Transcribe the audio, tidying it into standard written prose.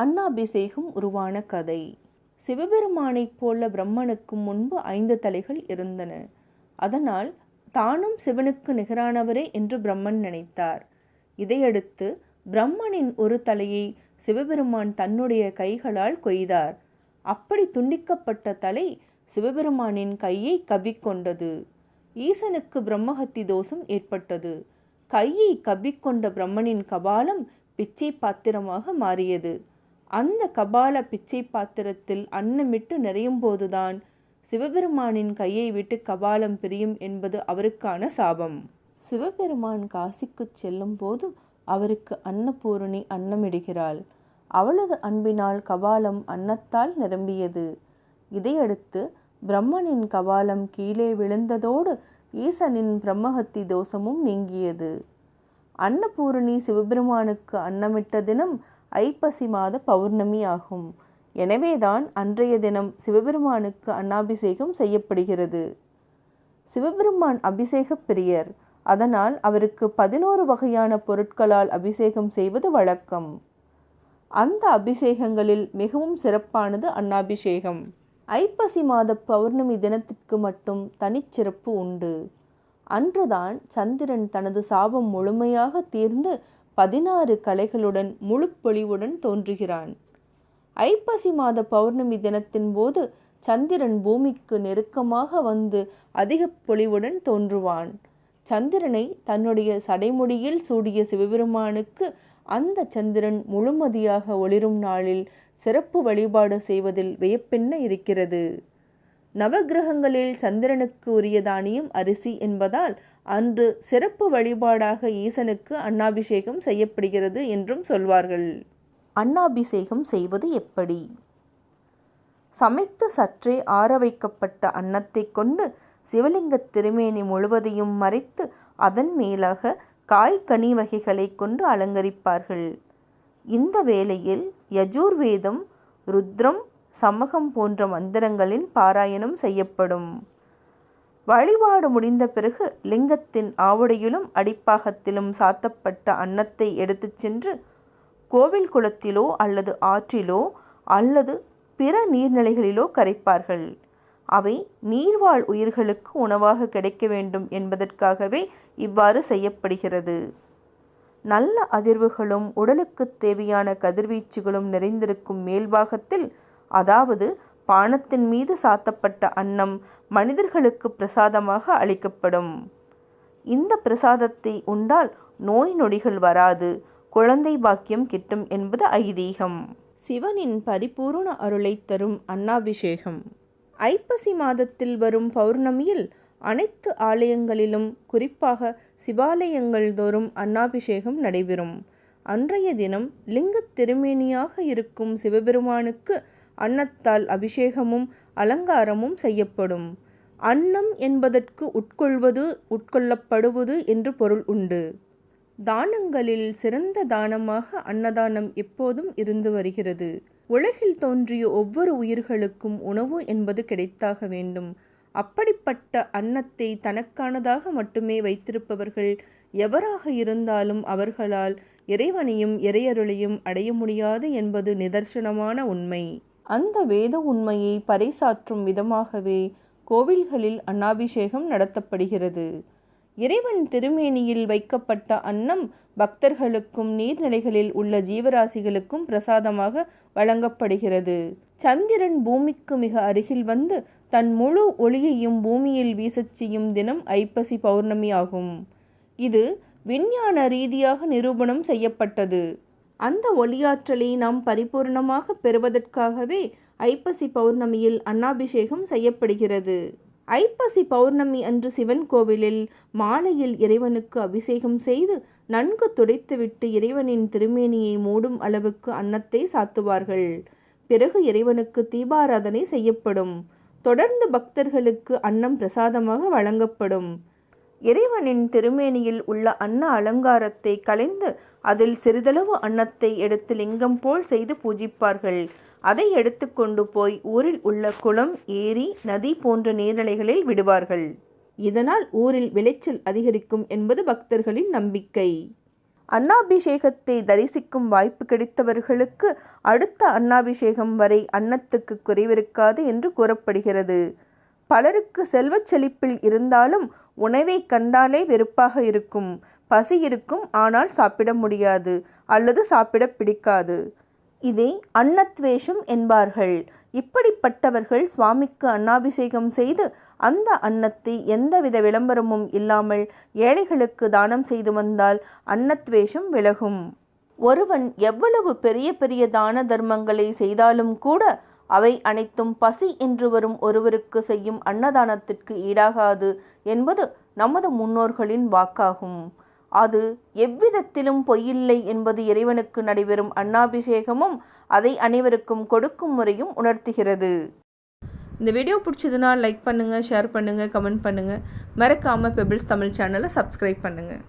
அன்னாபிஷேகம் உருவான கதை. சிவபெருமானைப் போல பிரம்மனுக்கு முன்பு 5 தலைகள் இருந்தன. அதனால் தானும் சிவனுக்கு நிகரானவரே என்று பிரம்மன் நினைத்தார். இதையடுத்து பிரம்மனின் ஒரு தலையை சிவபெருமான் தன்னுடைய கைகளால் கொய்தார். அப்படி துண்டிக்கப்பட்ட தலை சிவபெருமானின் கையை கவ்விக்கொண்டது. ஈசனுக்கு பிரம்மஹத்தி தோஷம் ஏற்பட்டது. கையை கவ்விக்கொண்ட பிரம்மனின் கபாலம் பிச்சை பாத்திரமாக மாறியது. அந்த கபால பிச்சை பாத்திரத்தில் அன்னமிட்டு நிறையும் போதுதான் சிவபெருமானின் கையை விட்டு கபாலம் பிரியும் என்பது அவருக்கான சாபம். சிவபெருமான் காசிக்கு செல்லும் போது அவருக்கு அன்னபூரணி அன்னமிடுகிறாள். அவளது அன்பினால் கபாலம் அன்னத்தால் நிரம்பியது. இதையடுத்து பிரம்மனின் கபாலம் கீழே விழுந்ததோடு ஈசனின் பிரம்மஹத்தி தோஷமும் நீங்கியது. அன்னபூரணி சிவபெருமானுக்கு அன்னமிட்ட தினம் ஐப்பசி மாத பௌர்ணமி ஆகும். எனவேதான் அன்றைய தினம் சிவபெருமானுக்கு அன்னாபிஷேகம் செய்யப்படுகிறது. சிவபெருமான் அபிஷேக பிரியர். அதனால் அவருக்கு 11 வகையான பொருட்களால் அபிஷேகம் செய்வது வழக்கம். அந்த அபிஷேகங்களில் மிகவும் சிறப்பானது அன்னாபிஷேகம். ஐப்பசி மாத பௌர்ணமி தினத்திற்கு மட்டும் தனிச்சிறப்பு உண்டு. அன்றுதான் சந்திரன் தனது சாபம் முழுமையாக தீர்ந்து 16 கலைகளுடன் முழு பொலிவுடன் தோன்றுகிறான். ஐப்பசி மாத பௌர்ணமி தினத்தின் போது சந்திரன் பூமிக்கு நெருக்கமாக வந்து அதிக பொலிவுடன் தோன்றுவான். சந்திரனை தன்னுடைய சடைமுடியில் சூடிய சிவபெருமானுக்கு அந்த சந்திரன் முழுமதியாக ஒளிரும் நாளில் சிறப்பு வழிபாடு செய்வதில் வியப்பென்ன இருக்கிறது. நவகிரகங்களில் சந்திரனுக்கு உரிய தானியம் அரிசி என்பதால் அன்று சிறப்பு வழிபாடாக ஈசனுக்கு அன்னாபிஷேகம் செய்யப்படுகிறது என்றும் சொல்வார்கள். அன்னாபிஷேகம் செய்வது எப்படி? சமைத்து சற்றே ஆற வைக்கப்பட்ட அன்னத்தை கொண்டு சிவலிங்க திருமேனி முழுவதையும் மறைத்து அதன் மேலாக காய் கனி வகைகளை கொண்டு அலங்கரிப்பார்கள். இந்த வேளையில் யஜுர்வேதம், ருத்ரம், சமகம் போன்ற மந்திரங்களின் பாராயணம் செய்யப்படும். வழிபாடு முடிந்த பிறகு லிங்கத்தின் ஆவுடையிலும் அடிப்பாகத்திலும் சாத்தப்பட்ட அன்னத்தை எடுத்துச் சென்று கோவில் குளத்திலோ அல்லது ஆற்றிலோ அல்லது பிற நீர்நிலைகளிலோ கரைப்பார்கள். அவை நீர்வாழ் உயிர்களுக்கு உணவாக கிடைக்க வேண்டும் என்பதற்காகவே இவ்வாறு செய்யப்படுகிறது. நல்ல அதிர்வுகளும் உடலுக்கு தேவையான கதிர்வீச்சுகளும் நிறைந்திருக்கும் மேல்பாகத்தில், அதாவது பானத்தின் மீது சாத்தப்பட்ட அன்னம் மனிதர்களுக்கு பிரசாதமாக அளிக்கப்படும். இந்த பிரசாதத்தை உண்டால் நோய் நொடிகள் வராது, குழந்தை பாக்கியம் கிட்டும் என்பது ஐதீகம். சிவனின் பரிபூர்ண அருளை தரும் அன்னாபிஷேகம். ஐப்பசி மாதத்தில் வரும் பௌர்ணமியில் அனைத்து ஆலயங்களிலும், குறிப்பாக சிவாலயங்கள் தோறும் அன்னாபிஷேகம் நடைபெறும். அன்றைய தினம் லிங்க திருமேனியாக இருக்கும் சிவபெருமானுக்கு அன்னத்தால் அபிஷேகமும் அலங்காரமும் செய்யப்படும். அன்னம் என்பதற்கு உட்கொள்வது, உட்கொள்ளப்படுவது என்று பொருள் உண்டு. தானங்களில் சிறந்த தானமாக அன்னதானம் எப்போதும் இருந்து வருகிறது. உலகில் தோன்றிய ஒவ்வொரு உயிர்களுக்கும் உணவு என்பது கிடைத்தாக வேண்டும். அப்படிப்பட்ட அன்னத்தை தனக்கானதாக மட்டுமே வைத்திருப்பவர்கள் எவராக இருந்தாலும் அவர்களால் இறைவனையும் இறையருளையும் அடைய முடியாது என்பது நிதர்சனமான உண்மை. அந்த வேத உண்மையை பறைசாற்றும் விதமாகவே கோவில்களில் அன்னாபிஷேகம் நடத்தப்படுகிறது. இறைவன் திருமேனியில் வைக்கப்பட்ட அன்னம் பக்தர்களுக்கும் நீர்நிலைகளில் உள்ள ஜீவராசிகளுக்கும் பிரசாதமாக வழங்கப்படுகிறது. சந்திரன் பூமிக்கு மிக அருகில் வந்து தன் முழு ஒளியையும் பூமியில் வீசச் செய்யும் தினம் ஐப்பசி பௌர்ணமி ஆகும். இது விஞ்ஞான ரீதியாக நிரூபணம் செய்யப்பட்டது. அந்த ஒளியாற்றலை நாம் பரிபூர்ணமாக பெறுவதற்காகவே ஐப்பசி பௌர்ணமியில் அன்னாபிஷேகம் செய்யப்படுகிறது. ஐப்பசி பௌர்ணமி அன்று சிவன் கோவிலில் மாலையில் இறைவனுக்கு அபிஷேகம் செய்து நன்கு துடைத்துவிட்டு இறைவனின் திருமேனியை மூடும் அளவுக்கு அன்னத்தை சாத்துவார்கள். பிறகு இறைவனுக்கு தீபாராதனை செய்யப்படும். தொடர்ந்து பக்தர்களுக்கு அன்னம் பிரசாதமாக வழங்கப்படும். இறைவனின் திருமேனியில் உள்ள அன்ன அலங்காரத்தை களைந்து அதில் சிறிதளவு அன்னத்தை எடுத்து லிங்கம் போல் செய்து பூஜிப்பார்கள். அதை எடுத்து கொண்டு போய் ஊரில் உள்ள குளம், ஏரி, நதி போன்ற நீர்நிலைகளில் விடுவார்கள். இதனால் ஊரில் விளைச்சல் அதிகரிக்கும் என்பது பக்தர்களின் நம்பிக்கை. அன்னாபிஷேகத்தை தரிசிக்கும் வாய்ப்பு கிடைத்தவர்களுக்கு அடுத்த அன்னாபிஷேகம் வரை அன்னத்துக்கு குறைவிருக்காது என்று கூறப்படுகிறது. பலருக்கு செல்வச் செழிப்பில் இருந்தாலும் உணவை கண்டாலே வெறுப்பாக இருக்கும். பசி இருக்கும், ஆனால் சாப்பிட முடியாது அல்லது சாப்பிட பிடிக்காது. இதை அன்னத்வேஷம் என்பார்கள். இப்படிப்பட்டவர்கள் சுவாமிக்கு அன்னாபிஷேகம் செய்து அந்த அன்னத்தை எந்தவித விளம்பரமும் இல்லாமல் ஏழைகளுக்கு தானம் செய்து வந்தால் அன்னத்வேஷம் விலகும். ஒருவன் எவ்வளவு பெரிய பெரிய தான தர்மங்களை செய்தாலும் கூட அவை அனைத்தும் பசி என்று வரும் ஒருவருக்கு செய்யும் அன்னதானத்திற்கு ஈடாகாது என்பது நமது முன்னோர்களின் வாக்காகும். அது எவ்விதத்திலும் பொய்யில்லை என்பது இறைவனுக்கு நடைபெறும் அன்னாபிஷேகமும் அதை அனைவருக்கும் கொடுக்கும் முறையும் உணர்த்துகிறது. இந்த வீடியோ பிடிச்சதுன்னா லைக் பண்ணுங்கள், ஷேர் பண்ணுங்கள், கமெண்ட் பண்ணுங்கள். மறக்காமல் பெபிள்ஸ் தமிழ் சேனலை சப்ஸ்கிரைப் பண்ணுங்கள்.